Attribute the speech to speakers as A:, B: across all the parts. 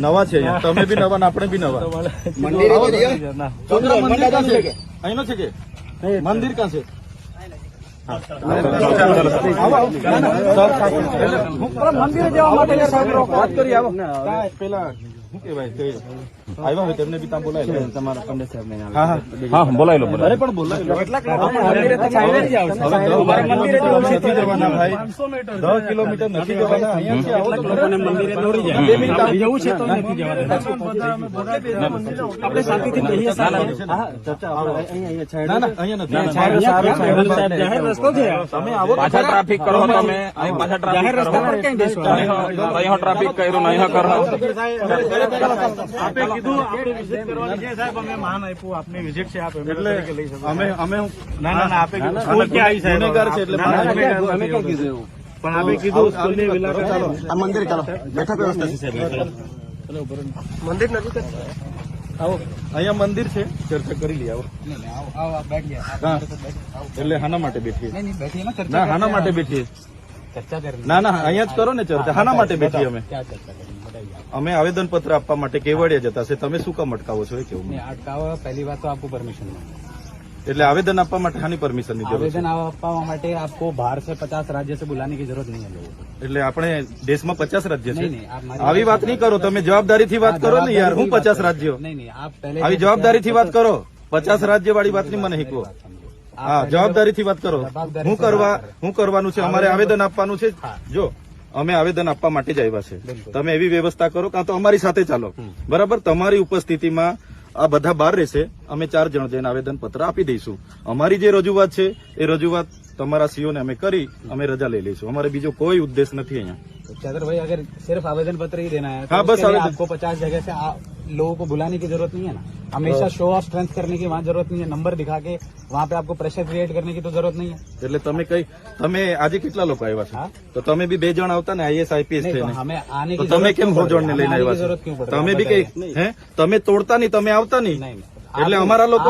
A: નવા છે અહીંયા, તમે બી નવા ને આપણે બી નવા. મંદિર ક્યાં છે? અહીંનો છે કે મંદિર ક્યાં છે? મંદિરે જવા માટે વાત કરી. આવો પેલા શું કેવાય આવ્યા હોય તેમને બી ત્યાં બોલાય તમારા પંડિત સાહેબ ને. હા બોલાય લો. અરે પણ બોલાય લો. નથી જવાના ભાઈ, 10 કિલોમીટર નથી જવાના. અહીંયાથી આવો તો મંદિરે દોડી જાય. 2 મિનિટ જવું છે તો નથી જવાનું. આપણે શાંતિથી કહીએ. જાહેર રસ્તો છે. તમે આવો
B: પાછા ટ્રાફિક કરો. તમે પાછા ટ્રાફિક ટ્રાફિક કર્યું નહીં કરો.
A: આપે કીધું આપણે વિઝિટ કરવાની છે સાહેબ. અમે માન આપ્યું આપને વિઝિટ છે. આપ એટલે લઈ શકો. અમે ના આપે કીધું સ્કૂલ ક્યાં આવી સાહેબ ગુનેગાર છે એટલે અમે ક્યાં કીધું એવું. પણ આપે કીધું સ્કૂલની વિલાકા. ચાલો આ મંદિર ચાલો. બેઠક વ્યવસ્થા છે સાહેબ. મંદિર નથી આવો. અહીંયા મંદિર છે, ચર્ચા કરી લઈએ. આવો એટલે હાના માટે બેઠીએ? ના હાના માટે બેઠીએ? ના અહીંયા જ કરો ને ચર્ચા. હાના માટે બેઠીએ અમે આવેદન પત્ર આપવા માટે કેવડિયા જતા છે. તમે શું કામ અટકાવો છો? એ કેવું
C: अटकावा पहली बात तो आपको परमिशन
A: એટલે આવેદન આપવા માટે હાની પરમિશન ની જરૂર છે?
C: आवेदन આપવા માટે आपको बाहर से 50 राज्य से बुलाने की जरूरत नहीं है लोगों को.
A: એટલે આપણે દેશમાં 50 રાજ્ય છે.
C: नहीं आप हमारी
A: આવી વાત નહીં કરો. તમે જવાબદારીથી વાત કરો ને યાર. હું 50 રાજ્યો?
C: नहीं आप पहले
A: આવી જવાબદારીથી વાત કરો. 50 રાજ્ય વાળી વાત નહીં મને શીખવો. હા જવાબદારીથી વાત કરો. હું કરવાનું છે? અમારે આવેદન આપવાનું છે. જો અમે આવેદન આપવા માટે જ આવ્યા છે. તમે એવી વ્યવસ્થા કરો કાં તો અમારી સાથે ચાલો. બરાબર? તમારી ઉપસ્થિતિમાં આ બધા બહાર રહેશે. અમે 4 જણ જઈને આવેદન પત્ર આપી દઈશું. અમારી જે રજૂઆત છે એ રજૂઆત તમારા સીઓ ને અમે કરી અમે રજા લઈ લઈશું. અમારે બીજો કોઈ ઉદ્દેશ નથી અહીંયા.
C: चंद्र भाई अगर सिर्फ आवेदन पत्र ही देना है तो
A: हाँ, बस
C: उसके लिए
A: आवेदन।
C: आपको 50 जगह से लोगों को बुलाने की जरूरत नहीं है ना. हमेशा शो ऑफ स्ट्रेंथ करने की वहाँ जरूरत नहीं है. नंबर दिखा के वहाँ पे आपको प्रेशर क्रिएट करने की तो जरूरत नहीं है.
A: એટલે તમે આજે કેટલા લોકો આવ્યા છો? તો તમે બી 2 જણ આવતા ને આઈએસ આઈપીએસ
C: नहीं, तो
A: થઈને.
C: हमें आने
A: તો
C: की
A: તમે કેમ
C: जरूरत
A: 100 જણને લઈને
C: हमें आने की
A: આવ્યા
C: जरूरत
A: છો?
C: क्यों पड़
A: તમે
C: रही
A: બી કઈ હે તમે તોડતા નહીં, તમે આવતા નહીં.
C: नहीं
A: એટલે અમારા લોકો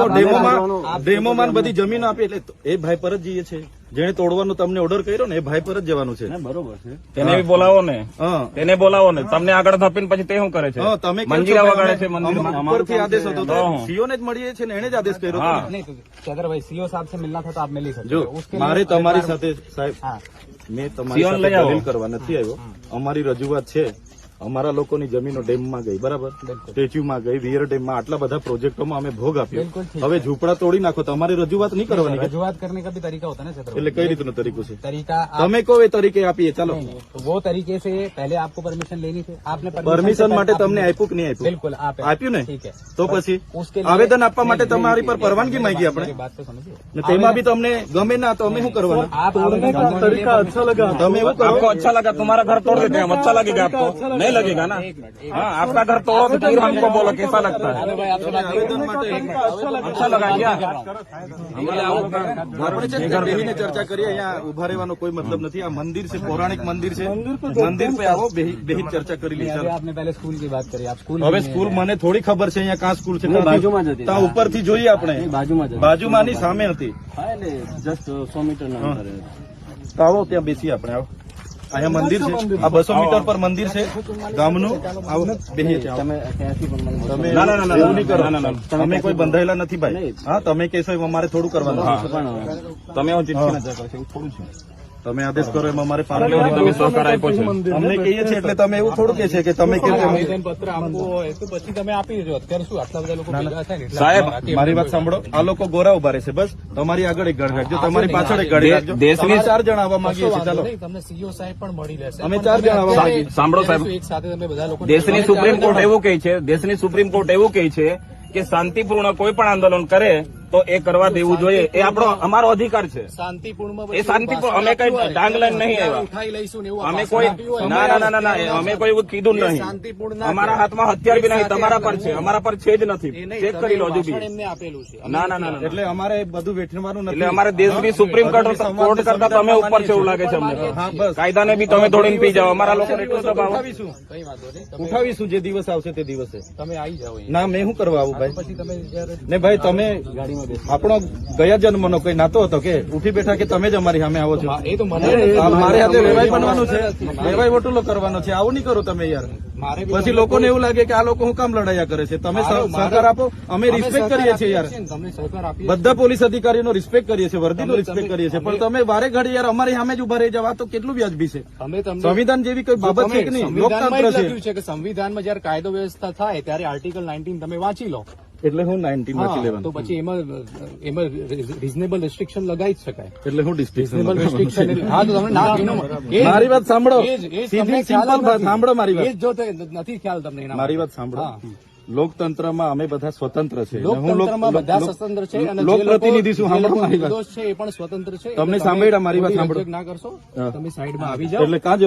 A: ડેમોમાં બધી જમીન આપી એટલે એ ભાઈ પર જ જઈએ છે. જેને તોડવાનું તમને ઓર્ડર કર્યો ને એ ભાઈ પર જ જવાનું છે.
C: बरोबर है.
B: તેને બી બોલાવો ને.
A: હા
B: તેને બોલાવો ને. તમને આગળ થપીને પછી તે શું કરે છે?
A: હા, તમે કેમ
B: મંજીરા
A: છો?
B: વગાડે છે મંદિરમાં.
A: ઉપરથી આદેશ હતો તો સીઓ ને જ મળીએ છે ને એને જ આદેશ કર્યો હતો ને.
C: नहीं तो चंद्र भाई सीओ साहब से मिलना था तो आप मिल ही सकते
A: જો
C: हो. उसके
A: મારે
C: लिए
A: તમારી સાથે સાહેબ
C: हाँ
A: મેં તમારી
B: સીઓને
A: સાથે
B: લઈ આવો.
A: દલીલ કરવા નથી આવ્યો. અમારી રજૂઆત છે. અમારા લોકોની જમીનો ડેમમાં ગઈ. બરાબર? સ્ટેચ્યુમાં ગઈ, વિયર ડેમમાં આટલા બધા પ્રોજેક્ટોમાં અમે ભોગ આપ્યો.
C: બિલકુલ ઠીક
A: હવે ઝૂંપડા તોડી નાખો. તમારી રજૂઆત નહીં કરવાની કે?
C: रजुआत करने का भी तरीका होता है ना चंद्र
A: એટલે કઈ રીતનો તરીકો છે?
C: तरीका
A: તમે કહો એ તરીકે આપીએ. ચાલો
C: नहीं, तो वो तरीके से पहले आपको परमिशन लेनी थी. आपने
A: પરમિશન માટે તમને આપ્યું કે નહીં આપ્યું?
C: बिल्कुल आप
A: આપ્યું ને?
C: ठीक है.
A: તો પછી
C: उसके लिए
A: આવેદન આપવા માટે તમારી પર પરવાનગી માંગી આપણે.
C: मेरी बात तो समझिए.
A: ને તેમાં બી તમને ગમે ના તો અમે શું કરવાના?
C: आप आवेदन करने के लिए permission
A: તમે એવું કરો.
B: आपको अच्छा लगा? तुम्हारा घर तोड़ देते हैं हम. अच्छा लगेगा आपको? नहीं लगेगा ना. हाँ आपका घर तोड़ो तो फिर हमको बोलो कैसा लगता है.
A: આવેદન માટે
B: अच्छा लगा क्या?
A: આપણે છે બેહીને ચર્ચા કરીએ. અહીંયા ઉભા રહેવાનો કોઈ મતલબ નથી. આ મંદિર છે, પૌરાણિક મંદિર છે. મંદિર पे આવો, બેહી ચર્ચા કરી લઈએ.
C: अभी आपने पहले स्कूल की बात करी. आप स्कूल
A: હવે સ્કૂલ મને થોડી ખબર છે અહીંયા કાં સ્કૂલ છે. ત્યાં ઉપરથી જોઈએ આપણે. બાજુમાંની સામે હતી.
C: जस्ट 100 मीटर
A: તો આવો ત્યાં બેસીએ આપણે. આવો અહીંયા મંદિર છે. આ 200 મીટર પર મંદિર છે ગામનું. આવો બેસીએ ત્યાં. તમે
B: ના, ના, ના, ના,
A: એવું નહીં કરો.
B: ના, ના, ના.
A: અમે કોઈ બંધાયેલા નથી ભાઈ. હા તમે કહેશો એમ અમારે થોડું કરવાનું.
B: તમે હું ચિઠ્ઠી નજર કરો છો એવું થોડું છે.
A: તમે આદેશ કરો એમ અમારે પાલન
B: તમે
A: કરવાનું.
B: સહકાર આપ્યો છે.
A: અમને કહીએ છીએ એટલે તમે એવું થોડું કે છે કે તમે કેમ
C: આવેદન પત્ર આપવું હોય તો પછી તમે આપી દેજો. અત્યારે શું આટલા બધા લોકો ભેગા થાય ને એટલે
B: સાહેબ,
A: મારી વાત સાંભળો. આ લોકો ગોરા ઉભા રહેશે. બસ તમારી આગળ એક ગાડી રાખજો, તમારી પાછળ એક ગાડી રાખજો.
B: દેશની-
A: અમે 4 જણ આવવા માંગીએ છીએ. ચાલો
C: નહીં, તમને સીઓ સાહેબ પણ મળી રહેશે.
A: અમે 4 જણ આવવા માંગીએ છીએ.
B: સાંભળો સાહેબ,
C: એક સાથે તમે બધા લોકો
B: દેશની સુપ્રીમ કોર્ટ એવું કહે છે, દેશની સુપ્રીમ કોર્ટ એવું કહે છે કે શાંતિપૂર્ણ કોઈ પણ આંદોલન કરે તો એ કરવા દેવું જોઈએ. એ આપણો અમારો અધિકાર છે.
C: શાંતિપૂર્ણ
B: એ શાંતિપૂર્ણ અમે કઈ ડાંગ લઈને નહીં આવ્યા.
C: ઉઠાઈ લઈશું ને એવું
B: અમે કોઈ ના ના ના ના ના અમે કોઈ એવું કીધું જ નહીં.
C: શાંતિપૂર્ણ
B: અમારા હાથમાં હથિયાર બી નહીં. તમારા પર છે, અમારા પર છે જ નથી. ચેક કરી લો હજુ બી.
C: એમને આપેલું છે.
B: ના ના ના ના.
A: એટલે અમારે બધું વેઠવાનું
B: એટલે
A: નથી.
B: અમારે દેશની સુપ્રીમ કોર્ટ કરતા તમે ઉપર છે એવું લાગે છે અમને.
A: હા બસ
B: કાયદાને બી તમે દોડીને પી જાઓ. અમારા લોકો એટલું દબાવો.
A: ઉઠાવીશું
C: કઈ વાંધો નહીં.
A: ઉઠાવીશું જે દિવસ આવશે તે દિવસે.
C: તમે આવી જાઓ અહીંયા.
A: ના મેં શું કરવા આવું ભાઈ?
C: પછી તમે જયારે
A: ને ભાઈ તમે
C: ગાડીમાં બેસો.
A: આપણો ગયા જન્મનો કોઈ નાતો હતો કે ઉઠી બેઠા કે તમે જ અમારી સામે આવો છો?
C: એ તો મને
A: મારે હાથે લેવાઈ બનવાનું છે, લેવાઈ વટુલો કરવાનો છે. આવું નહીં કરો તમે યાર.
C: મારે
A: પછી લોકોને એવું લાગે કે આ લોકો હું કામ લડાયા કરે છે. તમે સહકાર આપો, અમે રિસ્પેક્ટ કરીએ છીએ યાર.
C: તમને સહકાર આપીએ.
A: બધા પોલીસ અધિકારીનો રિસ્પેક્ટ કરીએ છીએ, વર્દીનો રિસ્પેક્ટ કરીએ છીએ, પણ તમે વારે ઘડી યાર અમારી સામે જ ઉભા રહી જાવ, આ તો કેટલું વ્યાજબી છે?
C: અમે તમને
A: સંવિધાન જેવી કોઈ બાબત છે કે નહીં? લોકતંત્ર છે.
C: લખ્યું છે કે સંવિધાનમાં જયારે કાયદો વ્યવસ્થા થાય ત્યારે આર્ટિકલ 19 તમે વાંચી લો.
A: એટલે હું 19 વાંચી
C: તો
A: લેવાનું.
C: પછી એમાં રિઝનેબલ રિસ્ટ્રિક્શન લગાવી જ શકાય.
A: એટલે હું
C: રિઝનેબલ
A: ડિસ્ટ્રિક્ટ
C: રિસ્ટ્રિક્શન હા તો તમને ના
A: મારી વાત સાંભળો.
C: એ જ તમને
A: સીધી
C: ખ્યાલ
A: સિમ્પલ
C: નથી.
A: સાંભળો મારી
C: એ
A: વાત.
C: જ જો તે નથી ખ્યાલ તમને એના
A: મારી વાત સાંભળો.
C: હા.
A: લોકતંત્રમાં અમે બધા સ્વતંત્ર છે. હું
C: લોકતંત્રમાં બધા સ્વતંત્ર છે અને જે લોકો-
A: લોકપ્રતિનિધિ છું.
C: જે
A: સાંભળો
C: લોકો
A: મારી વાત.
C: નિર્દોષ છે એ પણ સ્વતંત્ર છે.
A: તમને
C: એટલે તમે
A: સાંભળ્યા મારી વાત
C: કોઈ
A: સાંભળો.
C: object ના કરશો.
A: હા.
C: તમે સાઈડમાં આવી જાઓ.
A: એટલે કાં